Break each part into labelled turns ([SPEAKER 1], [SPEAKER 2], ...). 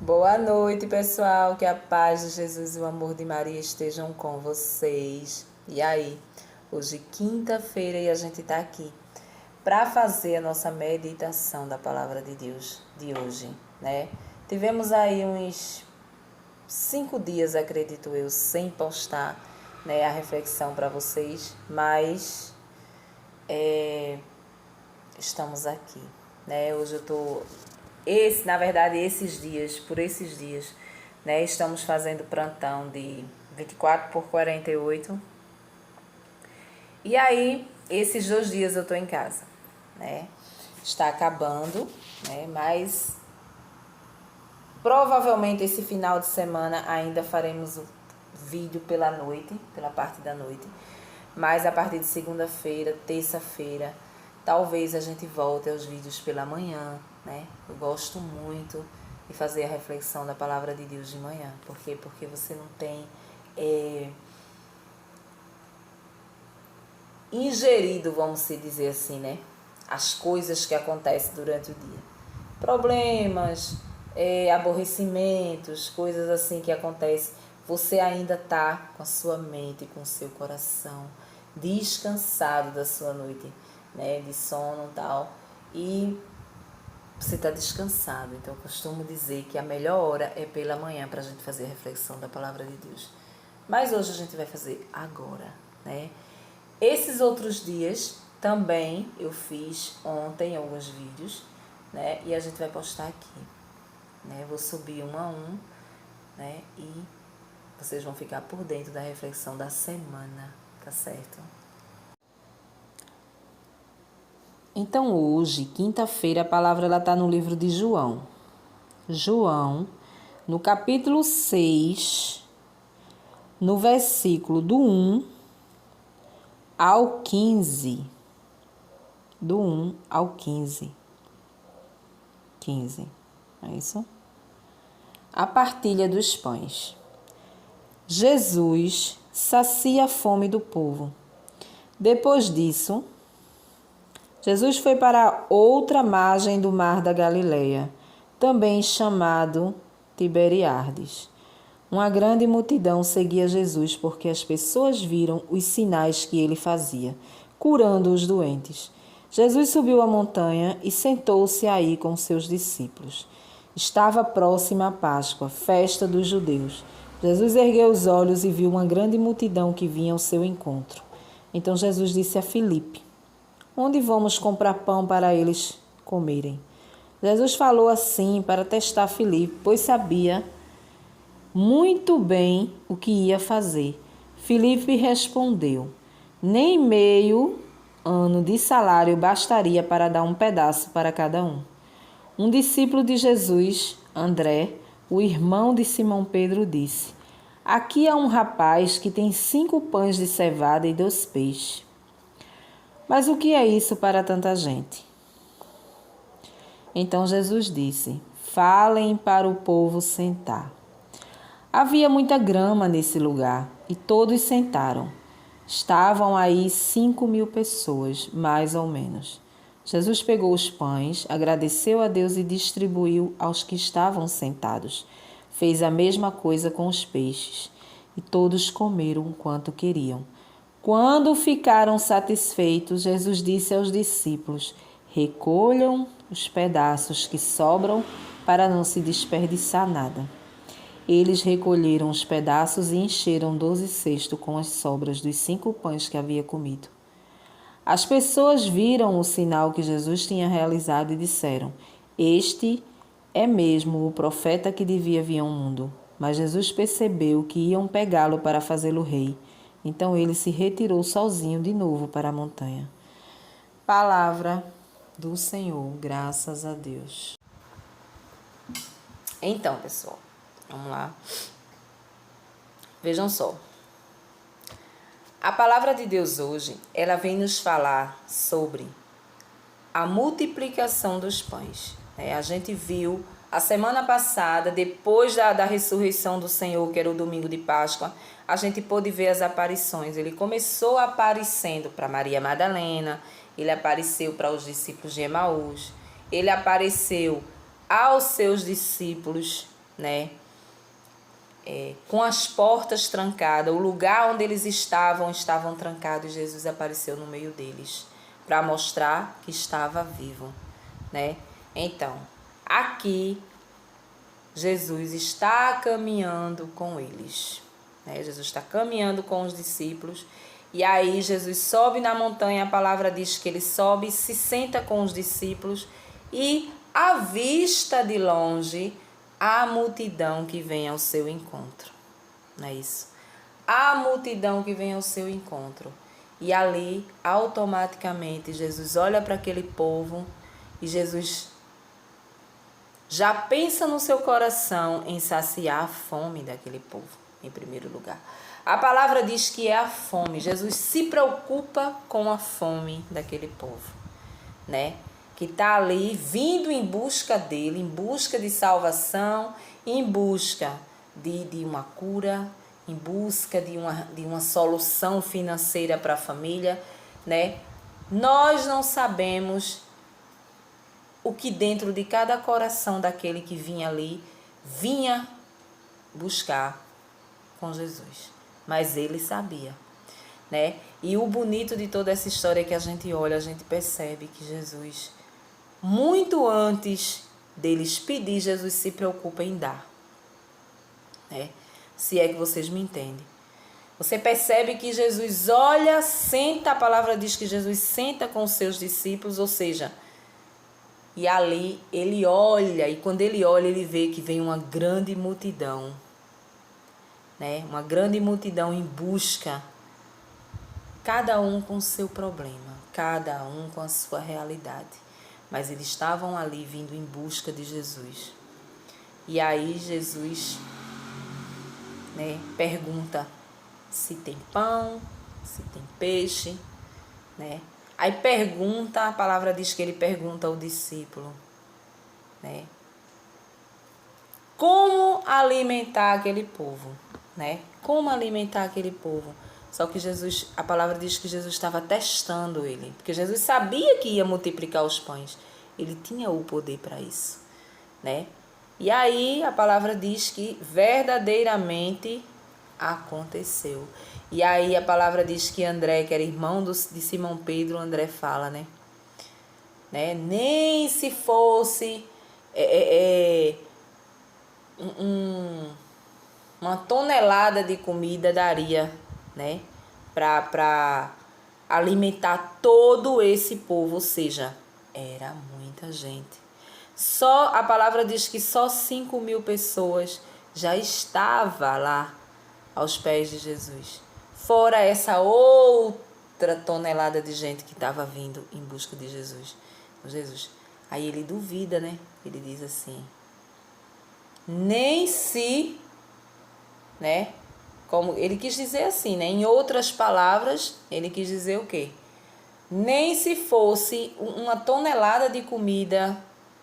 [SPEAKER 1] Boa noite, pessoal. Que a paz de Jesus e o amor de Maria estejam com vocês. E aí, hoje quinta-feira e a gente está aqui para fazer a nossa meditação da palavra de Deus de hoje, né? Tivemos aí uns 5 dias, acredito eu, sem postar, né, a reflexão para vocês, mas estamos aqui, né? Hoje eu tô na verdade, por esses dias, né, estamos fazendo plantão de 24 por 48. E aí, esses 2 dias eu tô em casa, né? Está acabando, né? Mas provavelmente esse final de semana ainda faremos o vídeo pela noite, pela parte da noite. Mas a partir de segunda-feira, terça-feira, talvez a gente volte aos vídeos pela manhã, né? Eu gosto muito de fazer a reflexão da palavra de Deus de manhã. Por quê? Porque você não tem ingerido, vamos dizer assim, né? As coisas que acontecem durante o dia. Problemas, aborrecimentos, coisas assim que acontecem. Você ainda está com a sua mente, com o seu coração descansado da sua noite, né, de sono e tal, e você está descansado. Então eu costumo dizer que a melhor hora é pela manhã para a gente fazer a reflexão da palavra de Deus. Mas hoje a gente vai fazer agora, né? Esses outros dias também eu fiz ontem alguns vídeos, né? E a gente vai postar aqui, né? Vou subir um a um, né? E vocês vão ficar por dentro da reflexão da semana, tá certo? Então hoje, quinta-feira, a palavra ela tá no livro de João. João, no capítulo 6, no versículo do 1 ao 15. Do 1 ao 15. 15. É isso? A partilha dos pães. Jesus sacia a fome do povo. Depois disso, Jesus foi para outra margem do mar da Galileia, também chamado Tiberíades. Uma grande multidão seguia Jesus porque as pessoas viram os sinais que ele fazia, curando os doentes. Jesus subiu a montanha e sentou-se aí com seus discípulos. Estava próxima a Páscoa, festa dos judeus. Jesus ergueu os olhos e viu uma grande multidão que vinha ao seu encontro. Então Jesus disse a Filipe: onde vamos comprar pão para eles comerem? Jesus falou assim para testar Filipe, pois sabia muito bem o que ia fazer. Filipe respondeu: nem meio ano de salário bastaria para dar um pedaço para cada um. Um discípulo de Jesus, André, o irmão de Simão Pedro, disse: aqui há um rapaz que tem 5 pães de cevada e 2 peixes. Mas o que é isso para tanta gente? Então Jesus disse: falem para o povo sentar. Havia muita grama nesse lugar e todos sentaram. Estavam aí 5.000 pessoas, mais ou menos. Jesus pegou os pães, agradeceu a Deus e distribuiu aos que estavam sentados. Fez a mesma coisa com os peixes e todos comeram quanto queriam. Quando ficaram satisfeitos, Jesus disse aos discípulos: recolham os pedaços que sobram para não se desperdiçar nada. Eles recolheram os pedaços e encheram 12 cestos com as sobras dos 5 pães que havia comido. As pessoas viram o sinal que Jesus tinha realizado e disseram: este é mesmo o profeta que devia vir ao mundo. Mas Jesus percebeu que iam pegá-lo para fazê-lo rei. Então ele se retirou sozinho de novo para a montanha. Palavra do Senhor, graças a Deus. Então, pessoal, vamos lá. Vejam só. A palavra de Deus hoje, ela vem nos falar sobre a multiplicação dos pães. A gente viu a semana passada, depois da ressurreição do Senhor, que era o domingo de Páscoa, a gente pôde ver as aparições. Ele começou aparecendo para Maria Madalena, ele apareceu para os discípulos de Emaús, ele apareceu aos seus discípulos né? Com as portas trancadas, o lugar onde eles estavam trancados, e Jesus apareceu no meio deles para mostrar que estava vivo, né? Então, aqui Jesus está caminhando com eles, né? Jesus está caminhando com os discípulos, e aí Jesus sobe na montanha, a palavra diz que ele sobe, se senta com os discípulos e avista de longe a multidão que vem ao seu encontro, não é isso? A multidão que vem ao seu encontro. E ali, automaticamente, Jesus olha para aquele povo e Jesus já pensa no seu coração em saciar a fome daquele povo, em primeiro lugar. A palavra diz que é a fome. Jesus se preocupa com a fome daquele povo, né? Que está ali vindo em busca dele, em busca de salvação, em busca de uma cura, em busca de uma solução financeira para a família, né? Nós não sabemos o que dentro de cada coração daquele que vinha buscar com Jesus. Mas ele sabia, né? E o bonito de toda essa história é que a gente olha, a gente percebe que Jesus, muito antes deles pedir, Jesus se preocupa em dar, né? Se é que vocês me entendem. Você percebe que Jesus olha, senta, a palavra diz que Jesus senta com os seus discípulos, ou seja, e ali ele olha, e quando ele olha, ele vê que vem uma grande multidão, né? Uma grande multidão em busca, cada um com o seu problema, cada um com a sua realidade. Mas eles estavam ali vindo em busca de Jesus. E aí Jesus, né, pergunta se tem pão, se tem peixe, né? Aí pergunta, a palavra diz que ele pergunta ao discípulo, né? Como alimentar aquele povo, né? Como alimentar aquele povo? Só que Jesus, a palavra diz que Jesus estava testando ele, porque Jesus sabia que ia multiplicar os pães. Ele tinha o poder para isso, né? E aí a palavra diz que verdadeiramente aconteceu. E aí a palavra diz que André, que era irmão de Simão Pedro, André fala, né? Nem se fosse uma tonelada de comida daria, né? Para alimentar todo esse povo, ou seja, era muita gente. Só a palavra diz que só 5.000 pessoas já estava lá aos pés de Jesus. Fora essa outra tonelada de gente que estava vindo em busca de Jesus. Aí ele duvida, né? Ele diz assim, nem se, né? Como ele quis dizer assim, né? Em outras palavras, ele quis dizer o quê? Nem se fosse uma tonelada de comida,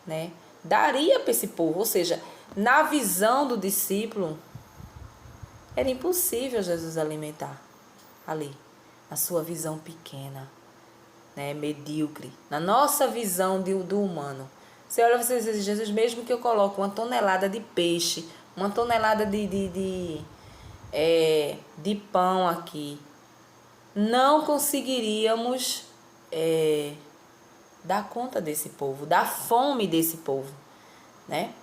[SPEAKER 1] né, daria para esse povo. Ou seja, na visão do discípulo, era impossível Jesus alimentar ali, na sua visão pequena, né, medíocre, na nossa visão do humano. Você olha, você diz, Jesus, mesmo que eu coloque uma tonelada de peixe, uma tonelada de pão aqui, não conseguiríamos dar conta desse povo, dar fome desse povo, né?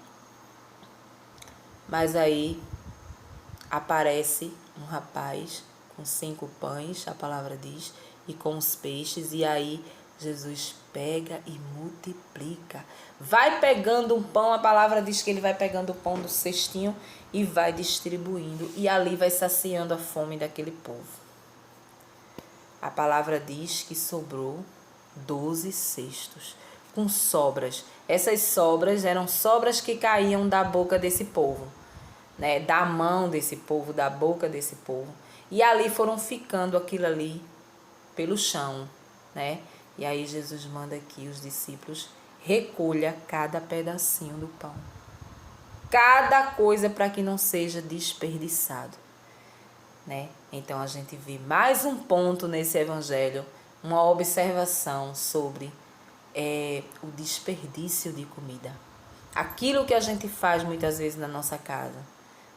[SPEAKER 1] Mas aí aparece um rapaz com 5 pães, a palavra diz, e com os peixes, e aí Jesus pega e multiplica. Vai pegando um pão, a palavra diz que ele vai pegando o pão do cestinho e vai distribuindo, e ali vai saciando a fome daquele povo. A palavra diz que sobrou 12 cestos com sobras. Essas sobras eram sobras que caíam da boca desse povo, né? Da mão desse povo, da boca desse povo. E ali foram ficando aquilo ali pelo chão, né? E aí Jesus manda que os discípulos recolha cada pedacinho do pão. Cada coisa para que não seja desperdiçado, né? Então a gente vê mais um ponto nesse evangelho, uma observação sobre o desperdício de comida. aquilo que a gente faz muitas vezes na nossa casa,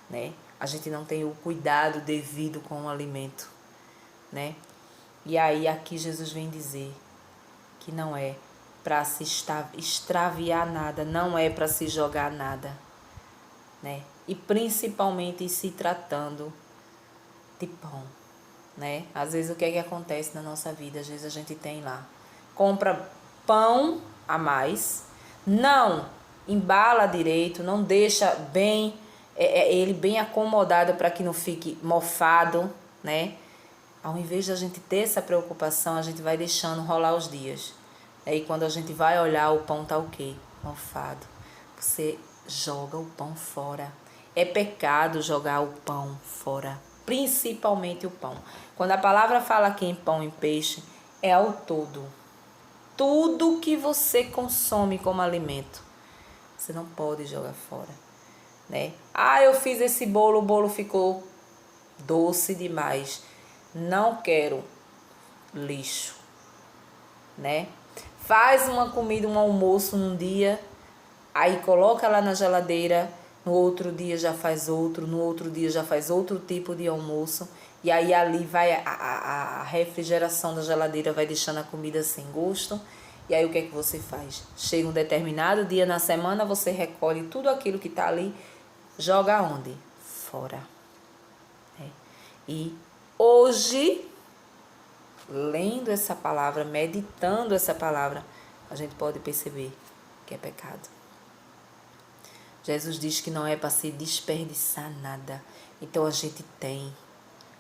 [SPEAKER 1] né? A gente não tem o cuidado devido com o alimento, né? E aí aqui Jesus vem dizer que não é para se extraviar nada, não é para se jogar nada, né? E principalmente se tratando de pão, né? Às vezes o que é que acontece na nossa vida? Às vezes a gente tem lá, compra pão a mais, não embala direito, não deixa bem ele bem acomodado para que não fique mofado, né? Ao invés de a gente ter essa preocupação, a gente vai deixando rolar os dias. Aí quando a gente vai olhar, o pão tá o quê? Mofado. Você joga o pão fora. É pecado jogar o pão fora, principalmente o pão. Quando a palavra fala aqui em pão e peixe, é ao todo. Tudo que você consome como alimento, você não pode jogar fora, né? Ah, eu fiz esse bolo, o bolo ficou doce demais. Não quero lixo, né? Faz uma comida, um almoço num dia, aí coloca lá na geladeira, no outro dia já faz outro, no outro dia já faz outro tipo de almoço, e aí ali vai a refrigeração da geladeira, vai deixando a comida sem gosto. E aí o que é que você faz? Chega um determinado dia na semana, você recolhe tudo aquilo que está ali, joga onde? Fora. E hoje, lendo essa palavra, meditando essa palavra, a gente pode perceber que é pecado. Jesus diz que não é para se desperdiçar nada. Então a gente tem,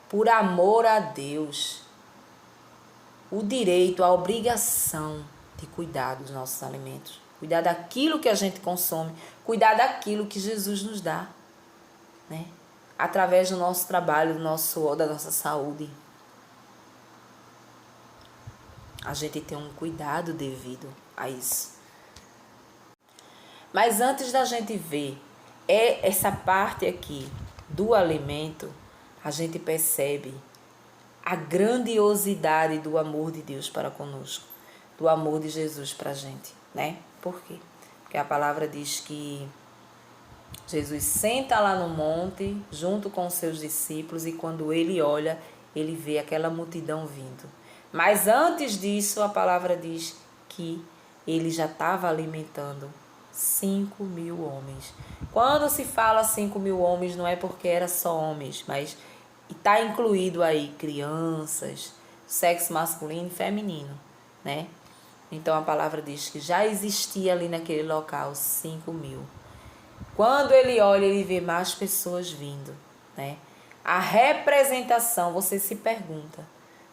[SPEAKER 1] por amor a Deus, o direito, a obrigação de cuidar dos nossos alimentos. Cuidar daquilo que a gente consome. Cuidar daquilo que Jesus nos dá, né? Através do nosso trabalho, do nosso suor, da nossa saúde. A gente tem um cuidado devido a isso. Mas antes da gente ver essa parte aqui do alimento, a gente percebe a grandiosidade do amor de Deus para conosco, do amor de Jesus para a gente, né? Por quê? Porque a palavra diz que Jesus senta lá no monte, junto com os seus discípulos, e quando ele olha, ele vê aquela multidão vindo. Mas antes disso, a palavra diz que ele já estava alimentando 5.000 homens. Quando se fala 5.000 homens, não é porque era só homens, mas está incluído aí crianças, sexo masculino e feminino, né? Então a palavra diz que já existia ali naquele local 5.000. Quando ele olha, ele vê mais pessoas vindo, né? A representação, você se pergunta,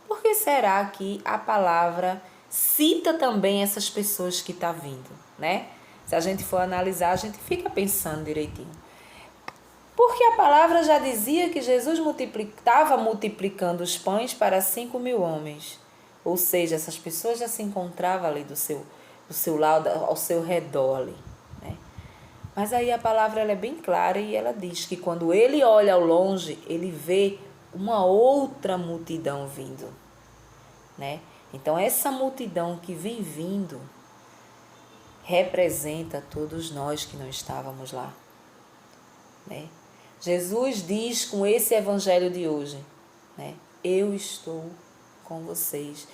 [SPEAKER 1] por que será que a palavra cita também essas pessoas que estão vindo, né? Se a gente for analisar, a gente fica pensando direitinho. Porque a palavra já dizia que Jesus estava multiplicando os pães para 5.000 homens. Ou seja, essas pessoas já se encontravam ali do seu lado, ao seu redor ali, né? Mas aí a palavra ela é bem clara e ela diz que quando ele olha ao longe, ele vê uma outra multidão vindo, né? Então essa multidão que vem vindo representa todos nós que não estávamos lá, né? Jesus diz com esse evangelho de hoje, né? Eu estou com vocês.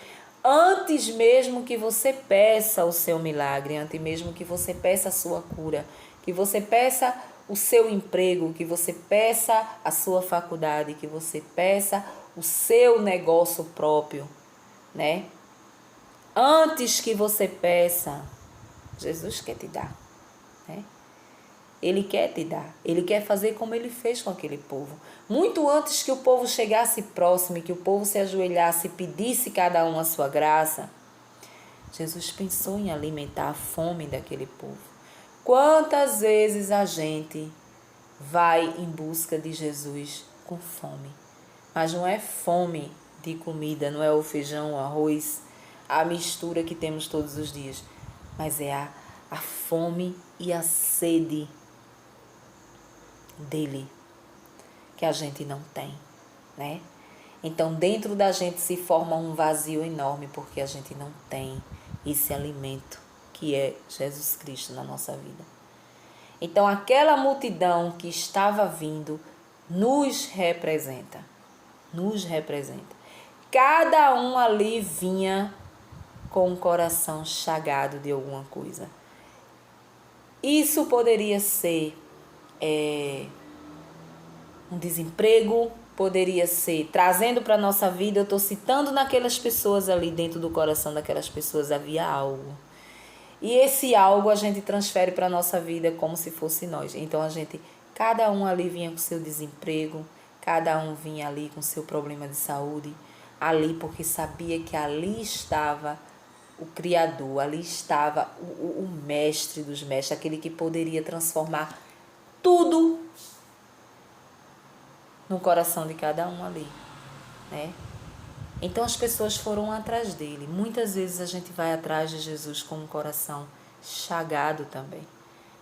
[SPEAKER 1] Antes mesmo que você peça o seu milagre, antes mesmo que você peça a sua cura, que você peça o seu emprego, que você peça a sua faculdade, que você peça o seu negócio próprio, né? Antes que você peça, Jesus quer te dar, né? Ele quer te dar, ele quer fazer como ele fez com aquele povo. Muito antes que o povo chegasse próximo e que o povo se ajoelhasse e pedisse cada um a sua graça, Jesus pensou em alimentar a fome daquele povo. Quantas vezes a gente vai em busca de Jesus com fome? Mas não é fome de comida, não é o feijão, o arroz, a mistura que temos todos os dias, mas é a fome e a sede dele, que a gente não tem, né? Então dentro da gente se forma um vazio enorme, porque a gente não tem esse alimento que é Jesus Cristo na nossa vida. Então, aquela multidão que estava vindo nos representa. Nos representa. Cada um ali vinha com o coração chagado de alguma coisa. Isso poderia ser um desemprego, poderia ser trazendo para a nossa vida. Eu estou citando naquelas pessoas ali, dentro do coração daquelas pessoas havia algo. E esse algo a gente transfere para a nossa vida como se fosse nós. Então cada um ali vinha com seu desemprego, cada um vinha ali com seu problema de saúde, ali porque sabia que ali estava o Criador, ali estava o mestre dos mestres, aquele que poderia transformar tudo no coração de cada um ali, né? Então as pessoas foram atrás dele. Muitas vezes a gente vai atrás de Jesus com um coração chagado também.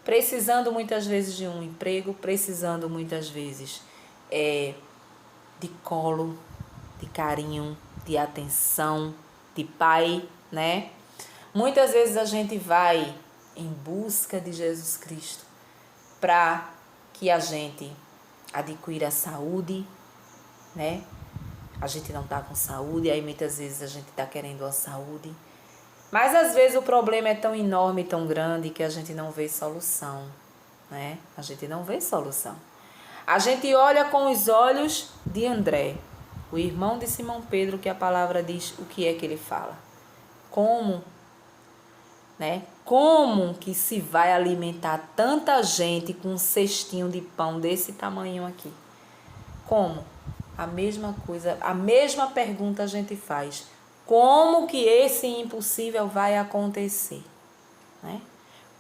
[SPEAKER 1] Precisando muitas vezes de um emprego, precisando muitas vezes de colo, de carinho, de atenção, de pai, né? Muitas vezes a gente vai em busca de Jesus Cristo para que a gente adquira a saúde, né? A gente não está com saúde, aí muitas vezes a gente está querendo a saúde. Mas às vezes o problema é tão enorme, tão grande, que a gente não vê solução, né? A gente não vê solução. A gente olha com os olhos de André, o irmão de Simão Pedro, que a palavra diz o que é que ele fala. Como, né? Como que se vai alimentar tanta gente com um cestinho de pão desse tamanho aqui? Como? A mesma coisa, a mesma pergunta a gente faz. Como que esse impossível vai acontecer? Né?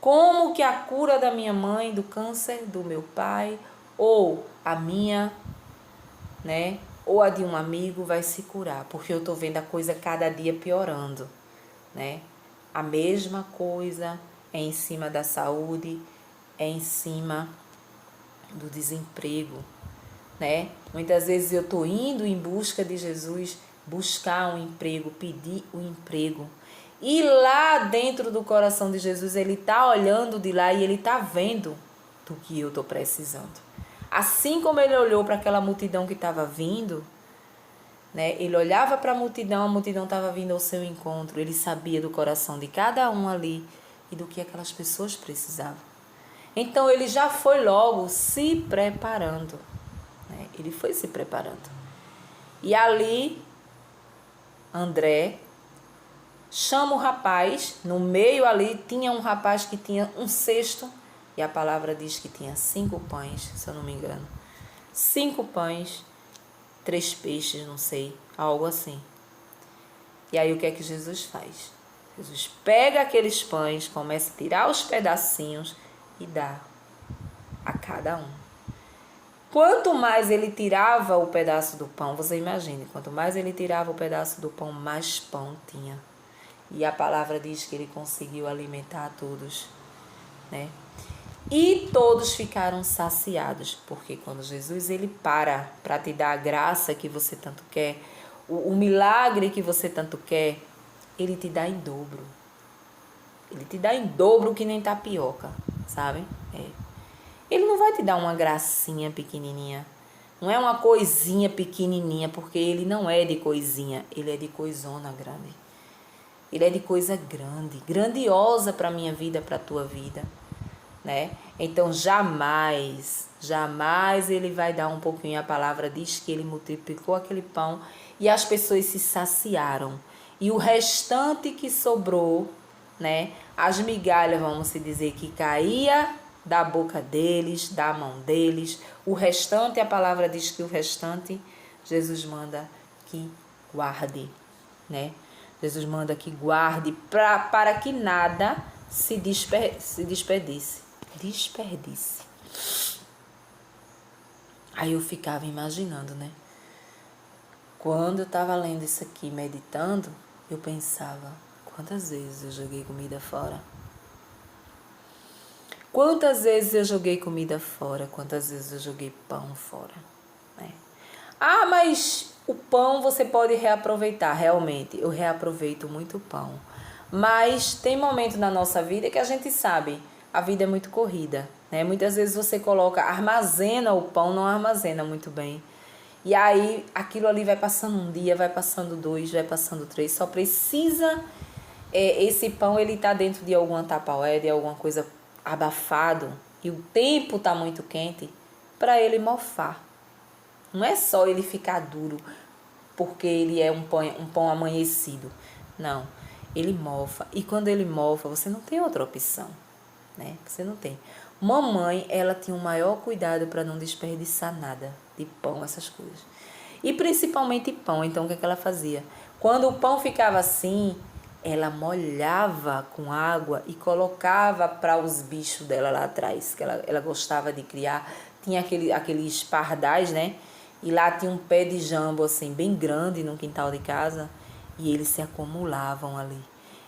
[SPEAKER 1] Como que a cura da minha mãe, do câncer do meu pai, ou a minha, né? Ou a de um amigo vai se curar? Porque eu estou vendo a coisa cada dia piorando, né? A mesma coisa é em cima da saúde, é em cima do desemprego, né? Muitas vezes eu estou indo em busca de Jesus, buscar um emprego, pedir um emprego. E lá dentro do coração de Jesus, ele está olhando de lá e ele está vendo do que eu estou precisando. Assim como ele olhou para aquela multidão que estava vindo, né? Ele olhava para a multidão estava vindo ao seu encontro. Ele sabia do coração de cada um ali e do que aquelas pessoas precisavam. Então ele já foi logo se preparando. Ele foi se preparando. E ali, André chama o rapaz. No meio ali tinha um rapaz que tinha um cesto. E a palavra diz que tinha 5 pães, se eu não me engano. 5 pães, 3 peixes, não sei, algo assim. E aí o que é que Jesus faz? Jesus pega aqueles pães, começa a tirar os pedacinhos e dá a cada um. Quanto mais ele tirava o pedaço do pão, você imagine, quanto mais ele tirava o pedaço do pão, mais pão tinha. E a palavra diz que ele conseguiu alimentar a todos, né? E todos ficaram saciados, porque quando Jesus ele para te dar a graça que você tanto quer, o milagre que você tanto quer, ele te dá em dobro. Ele te dá em dobro que nem tapioca, sabe? Ele não vai te dar uma gracinha pequenininha. Não é uma coisinha pequenininha, porque ele não é de coisinha. Ele é de coisona grande. Ele é de coisa grande, grandiosa para a minha vida, para a tua vida, né? Então, jamais ele vai dar um pouquinho. A palavra diz que ele multiplicou aquele pão e as pessoas se saciaram. E o restante que sobrou, né? As migalhas, vamos se dizer, que caía da boca deles, da mão deles. O restante, a palavra diz que o restante, Jesus manda que guarde, né? Jesus manda que guarde para que nada se desperdice. Aí eu ficava imaginando, né? Quando eu estava lendo isso aqui, meditando, eu pensava, quantas vezes eu joguei comida fora? Quantas vezes eu joguei comida fora? Quantas vezes eu joguei pão fora? Né? Ah, mas o pão você pode reaproveitar. Realmente, eu reaproveito muito pão. Mas tem momento na nossa vida que a gente sabe, a vida é muito corrida. né? Muitas vezes você coloca, armazena o pão, não armazena muito bem. E aí aquilo ali vai passando um dia, vai passando 2, vai passando 3, só precisa esse pão ele tá dentro de alguma tapaué, de alguma coisa abafado, e o tempo tá muito quente para ele mofar. Não é só ele ficar duro porque ele é um pão amanhecido. Não, ele mofa. E quando ele mofa, você não tem outra opção, né? Você não tem. Mamãe, ela tinha o maior cuidado para não desperdiçar nada de pão, essas coisas. E principalmente pão. Então, o que é que ela fazia? Quando o pão ficava assim, ela molhava com água e colocava para os bichos dela lá atrás, que ela gostava de criar. Tinha aqueles pardais, né? E lá tinha um pé de jambo, assim, bem grande no quintal de casa. E eles se acumulavam ali.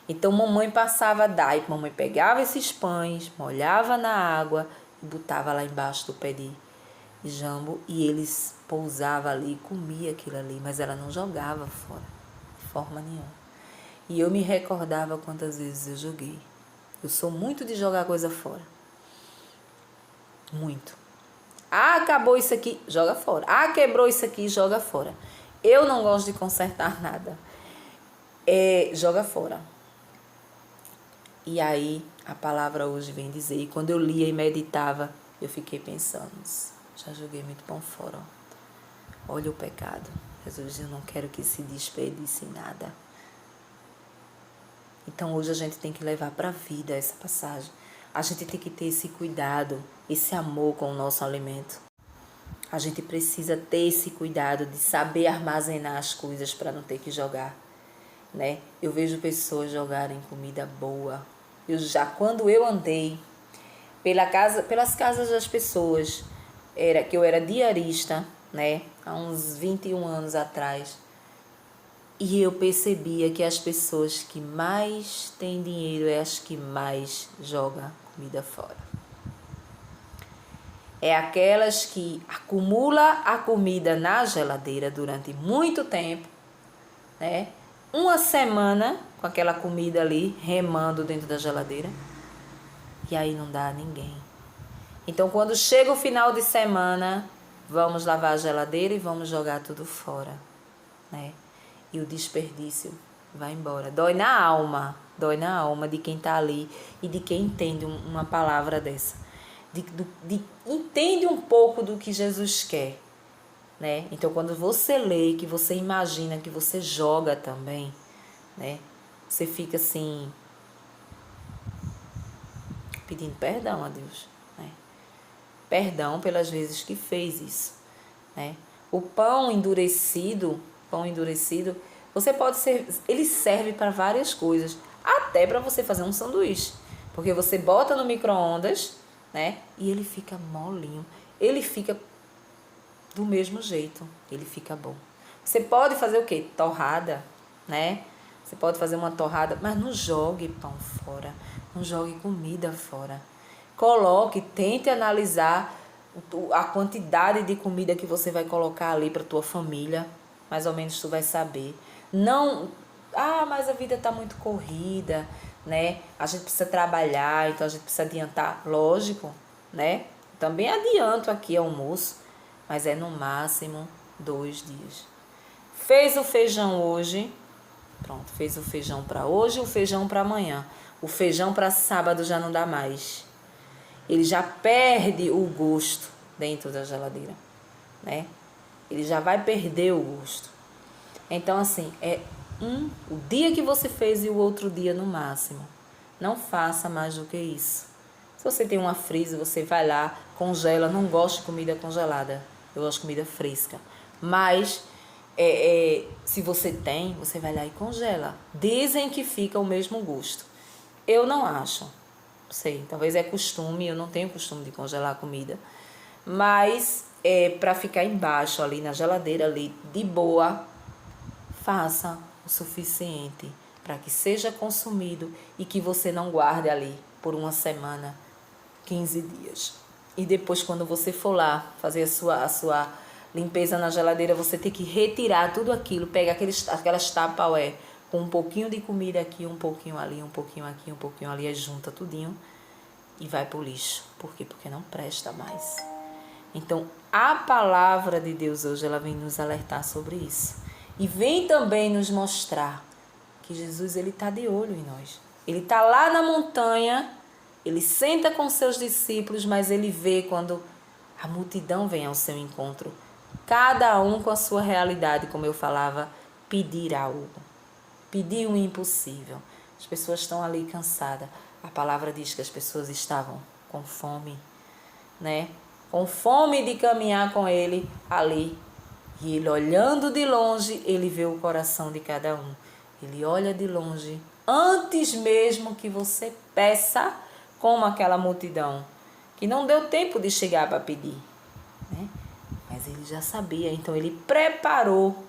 [SPEAKER 1] Então, mamãe passava daí. Mamãe pegava esses pães, molhava na água e botava lá embaixo do pé de jambo. E eles pousavam ali, comia aquilo ali. Mas ela não jogava fora, de forma nenhuma. E eu me recordava quantas vezes eu joguei. Eu sou muito de jogar coisa fora. Muito. Ah, acabou isso aqui, joga fora. Ah, quebrou isso aqui, joga fora. Eu não gosto de consertar nada. Joga fora. E aí, a palavra hoje vem dizer, e quando eu lia e meditava, eu fiquei pensando, já joguei muito pão fora. Ó. Olha o pecado. Jesus, eu não quero que se desperdice nada. Então hoje a gente tem que levar para a vida essa passagem. A gente tem que ter esse cuidado, esse amor com o nosso alimento. A gente precisa ter esse cuidado de saber armazenar as coisas para não ter que jogar, né? Eu vejo pessoas jogarem comida boa. Quando eu andei pelas casas das pessoas, que eu era diarista, né? Há uns 21 anos atrás. E eu percebia que as pessoas que mais têm dinheiro é as que mais jogam comida fora. É aquelas que acumula a comida na geladeira durante muito tempo, né? Uma semana com aquela comida ali remando dentro da geladeira. E aí não dá a ninguém. Então, quando chega o final de semana, vamos lavar a geladeira e vamos jogar tudo fora, né? E o desperdício vai embora. Dói na alma de quem está ali e de quem entende uma palavra dessa. Entende um pouco do que Jesus quer, né? Então, quando você lê, que você imagina, que você joga também, né? Você fica assim, pedindo perdão a Deus, né? Perdão pelas vezes que fez isso, né? O pão endurecido, você pode ser, ele serve para várias coisas, até para você fazer um sanduíche, porque você bota no micro-ondas, né? E ele fica molinho, ele fica do mesmo jeito, ele fica bom. Você pode fazer o quê? Torrada, né? Você pode fazer uma torrada, mas não jogue pão fora, não jogue comida fora. Coloque, tente analisar a quantidade de comida que você vai colocar ali para tua família, mais ou menos tu vai saber. Não, mas a vida está muito corrida, né? A gente precisa trabalhar, então a gente precisa adiantar, lógico, né? Também adianto aqui almoço, mas é no máximo 2 dias. Fez o feijão hoje, pronto, fez o feijão para hoje e o feijão para amanhã. O feijão para sábado já não dá mais. Ele já perde o gosto dentro da geladeira, né? Ele já vai perder o gosto. Então, assim, o dia que você fez e o outro dia no máximo. Não faça mais do que isso. Se você tem uma freezer, você vai lá, congela. Não gosto de comida congelada. Eu gosto de comida fresca. Mas, se você tem, você vai lá e congela. Dizem que fica o mesmo gosto. Eu não acho. Sei, talvez é costume, eu não tenho costume de congelar a comida. Mas, para ficar embaixo ali na geladeira, ali de boa, faça o suficiente para que seja consumido e que você não guarde ali por uma semana, 15 dias. E depois, quando você for lá fazer a sua limpeza na geladeira, você tem que retirar tudo aquilo, pegar aquelas Tupperware com um pouquinho de comida aqui, um pouquinho ali, um pouquinho aqui, um pouquinho ali, aí junta tudinho e vai para o lixo. Por quê? Porque não presta mais. Então, a palavra de Deus hoje, ela vem nos alertar sobre isso. E vem também nos mostrar que Jesus, ele está de olho em nós. Ele está lá na montanha, ele senta com seus discípulos, mas ele vê quando a multidão vem ao seu encontro. Cada um com a sua realidade, como eu falava, pedir algo. Pedir o impossível. As pessoas estão ali cansadas. A palavra diz que as pessoas estavam com fome, né? Com fome de caminhar com ele ali. E ele, olhando de longe, ele vê o coração de cada um. Ele olha de longe, antes mesmo que você peça, como aquela multidão, que não deu tempo de chegar para pedir, né? Mas ele já sabia, então ele preparou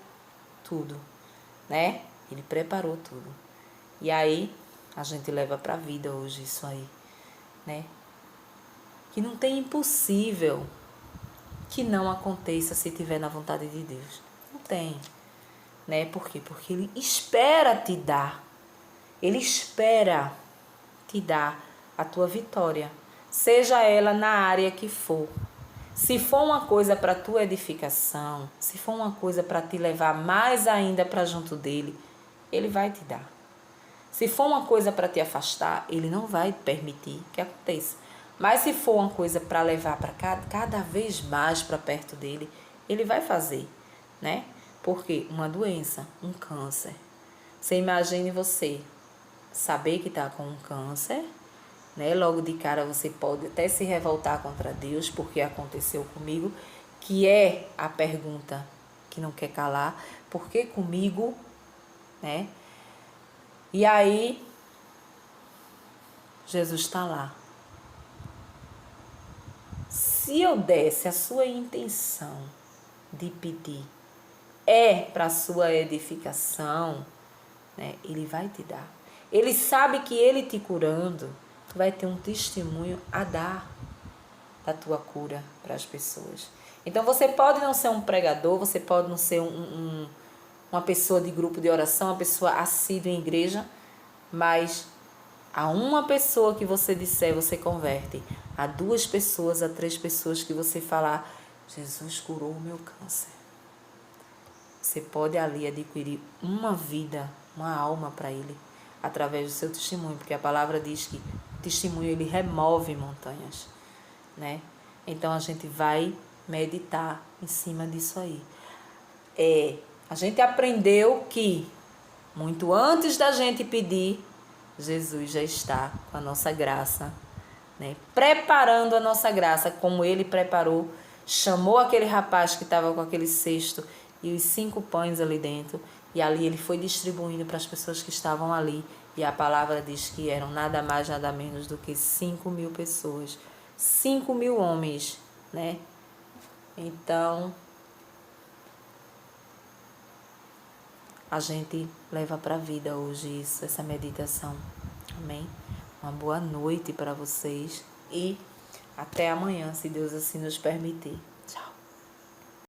[SPEAKER 1] tudo, né? Ele preparou tudo. E aí, a gente leva para a vida hoje isso aí, né? Que não tem impossível que não aconteça se tiver na vontade de Deus. Não tem, né? Por quê? Porque ele espera te dar. Ele espera te dar a tua vitória, seja ela na área que for. Se for uma coisa para tua edificação, se for uma coisa para te levar mais ainda para junto dele, ele vai te dar. Se for uma coisa para te afastar, ele não vai permitir que aconteça. Mas se for uma coisa para levar para cada vez mais para perto dele, ele vai fazer, né? Porque uma doença, um câncer. Você imagine você saber que está com um câncer, né? Logo de cara você pode até se revoltar contra Deus, porque aconteceu comigo, que é a pergunta que não quer calar, por que comigo, né? E aí, Jesus está lá. Se eu desse a sua intenção de pedir é para a sua edificação, né? Ele vai te dar. Ele sabe que ele te curando, tu vai ter um testemunho a dar da tua cura para as pessoas. Então você pode não ser um pregador, você pode não ser uma pessoa de grupo de oração, uma pessoa assídua em igreja, mas a uma pessoa que você disser, você converte. A 2 pessoas, a 3 pessoas que você falar, Jesus curou o meu câncer. Você pode ali adquirir uma vida, uma alma para ele, através do seu testemunho, porque a palavra diz que o testemunho ele remove montanhas, né? Então a gente vai meditar em cima disso aí. A gente aprendeu que muito antes da gente pedir, Jesus já está com a nossa graça, né? Preparando a nossa graça, como ele preparou, chamou aquele rapaz que estava com aquele cesto e os 5 pães ali dentro, e ali ele foi distribuindo para as pessoas que estavam ali, e a palavra diz que eram nada mais, nada menos do que 5.000 pessoas, 5.000 homens, né? Então, a gente leva para a vida hoje isso, essa meditação. Amém? Uma boa noite para vocês e até amanhã, se Deus assim nos permitir.